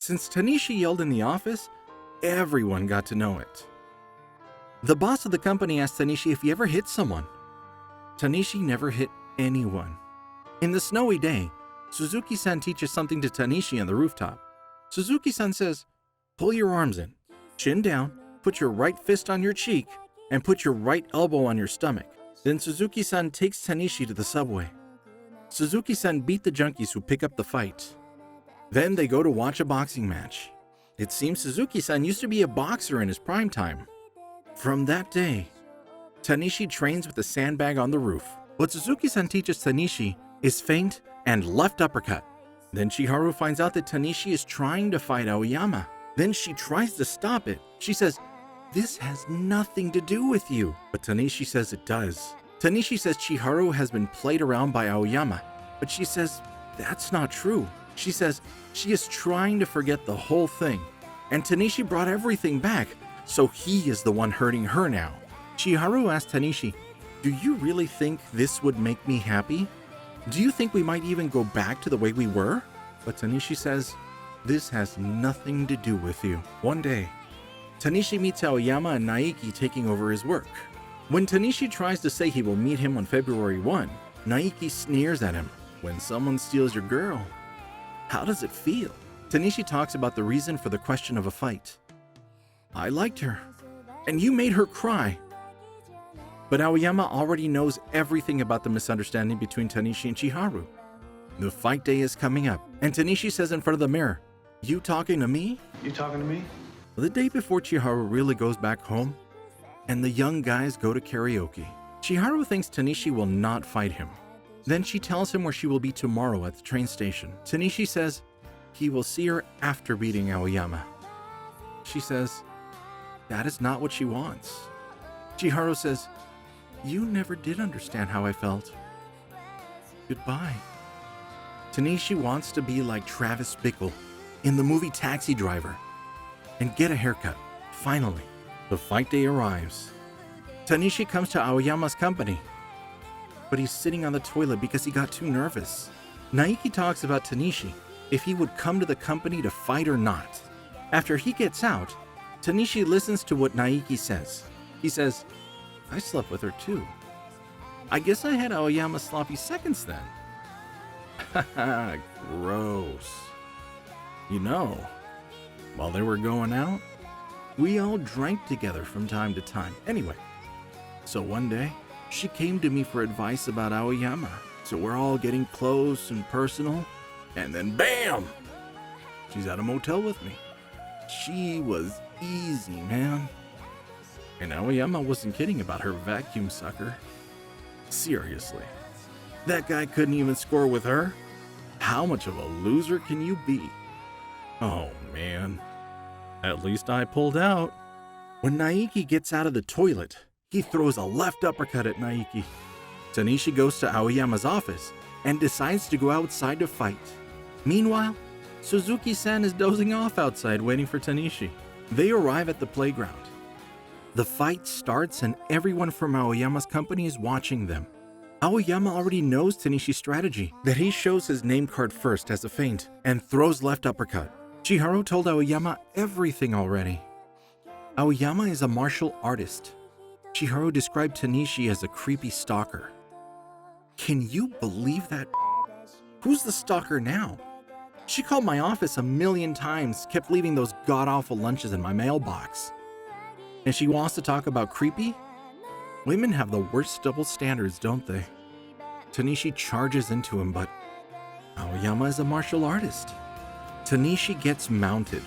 Since Tanishi yelled in the office, everyone got to know it. The boss of the company asked Tanishi if he ever hit someone. Tanishi never hit anyone. In the snowy day, Suzuki-san teaches something to Tanishi on the rooftop. Suzuki-san says, "Pull your arms in, chin down, put your right fist on your cheek, and put your right elbow on your stomach." Then Suzuki-san takes Tanishi to the subway. Suzuki-san beat the junkies who pick up the fight. Then they go to watch a boxing match. It seems Suzuki-san used to be a boxer in his prime time. From that day, Tanishi trains with a sandbag on the roof. What Suzuki-san teaches Tanishi is feint and left uppercut. Then Chiharu finds out that Tanishi is trying to fight Aoyama. Then she tries to stop it. She says, "This has nothing to do with you." But Tanishi says it does. Tanishi says Chiharu has been played around by Aoyama, but she says that's not true. She says she is trying to forget the whole thing, and Tanishi brought everything back, so he is the one hurting her now. Chiharu asked Tanishi, "Do you really think this would make me happy? Do you think we might even go back to the way we were?" But Tanishi says, "This has nothing to do with you." One day, Tanishi meets Aoyama and Naiki taking over his work. When Tanishi tries to say he will meet him on February 1, Naiki sneers at him. When someone steals your girl, how does it feel? Tanishi talks about the reason for the question of a fight. "I liked her, and you made her cry." But Aoyama already knows everything about the misunderstanding between Tanishi and Chiharu. The fight day is coming up, and Tanishi says in front of the mirror, "You talking to me?" You talking to me? The day before Chiharu really goes back home, and the young guys go to karaoke. Chiharu thinks Tanishi will not fight him. Then she tells him where she will be tomorrow at the train station. Tanishi says he will see her after beating Aoyama. She says that is not what she wants. Chiharu says, "You never did understand how I felt. Goodbye." Tanishi wants to be like Travis Bickle in the movie Taxi Driver and get a haircut. Finally, the fight day arrives. Tanishi comes to Aoyama's company, but he's sitting on the toilet because he got too nervous. Naiki talks about Tanishi, if he would come to the company to fight or not. After he gets out, Tanishi listens to what Naiki says. He says, "I slept with her too. I guess I had Aoyama's sloppy seconds then." Haha, gross. You know, while they were going out, we all drank together from time to time. Anyway, so one day, she came to me for advice about Aoyama. So we're all getting close and personal, and then BAM! She's at a motel with me. She was easy, man. And Aoyama wasn't kidding about her vacuum sucker. Seriously, that guy couldn't even score with her? How much of a loser can you be? Oh man, at least I pulled out. When Naiki gets out of the toilet, he throws a left uppercut at Naiki. Tanishi goes to Aoyama's office and decides to go outside to fight. Meanwhile, Suzuki-san is dozing off outside waiting for Tanishi. They arrive at the playground. The fight starts and everyone from Aoyama's company is watching them. Aoyama already knows Tanishi's strategy, that he shows his name card first as a feint and throws left uppercut. Chiharu told Aoyama everything already. Aoyama is a martial artist. Chiharu described Tanishi as a creepy stalker. Can you believe that? Who's the stalker now? She called my office a million times, kept leaving those god-awful lunches in my mailbox. And she wants to talk about creepy? Women have the worst double standards, don't they? Tanishi charges into him, but Aoyama is a martial artist. Tanishi gets mounted,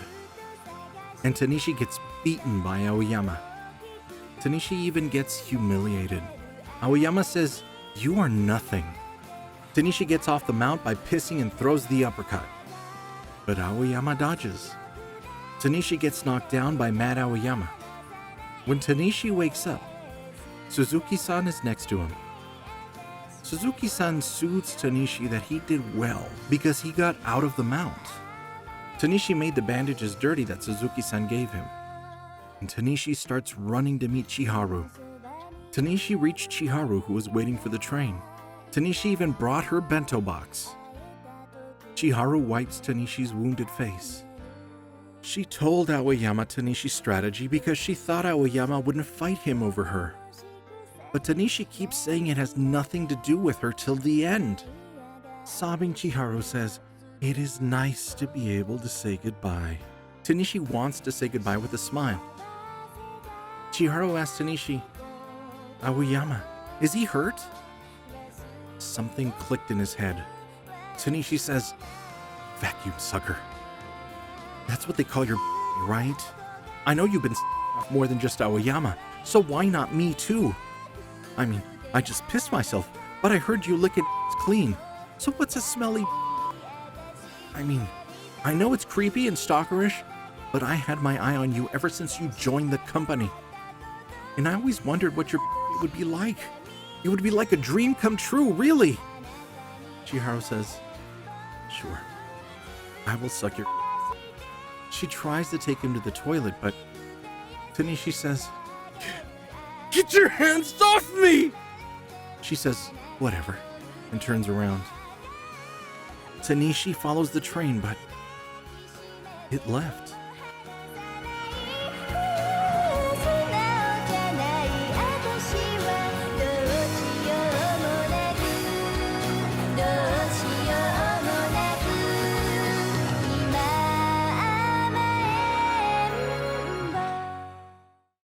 and Tanishi gets beaten by Aoyama. Tanishi even gets humiliated. Aoyama says, "You are nothing." Tanishi gets off the mount by pissing and throws the uppercut. But Aoyama dodges. Tanishi gets knocked down by mad Aoyama. When Tanishi wakes up, Suzuki-san is next to him. Suzuki-san soothes Tanishi that he did well because he got out of the mount. Tanishi made the bandages dirty that Suzuki-san gave him. And Tanishi starts running to meet Chiharu. Tanishi reached Chiharu, who was waiting for the train. Tanishi even brought her bento box. Chiharu wipes Tanishi's wounded face. She told Aoyama Tanishi's strategy because she thought Aoyama wouldn't fight him over her. But Tanishi keeps saying it has nothing to do with her till the end. Sobbing, Chiharu says, "It is nice to be able to say goodbye." Tanishi wants to say goodbye with a smile. Chiharu asks Tanishi, "Aoyama, is he hurt?" Something clicked in his head. Tanishi says, "Vacuum sucker. That's what they call your right? I know you've been off more than just Aoyama, so why not me too? I mean, I just pissed myself, but I heard you lick it clean, so what's a smelly? I mean, I know it's creepy and stalkerish, but I had my eye on you ever since you joined the company. And I always wondered what your would be like. It would be like a dream come true, really." Chiharu says, "Sure, I will suck your." She tries to take him to the toilet, but Tanishi says, "Get your hands off me!" She says, "Whatever," and turns around. Tanishi follows the train, but it left.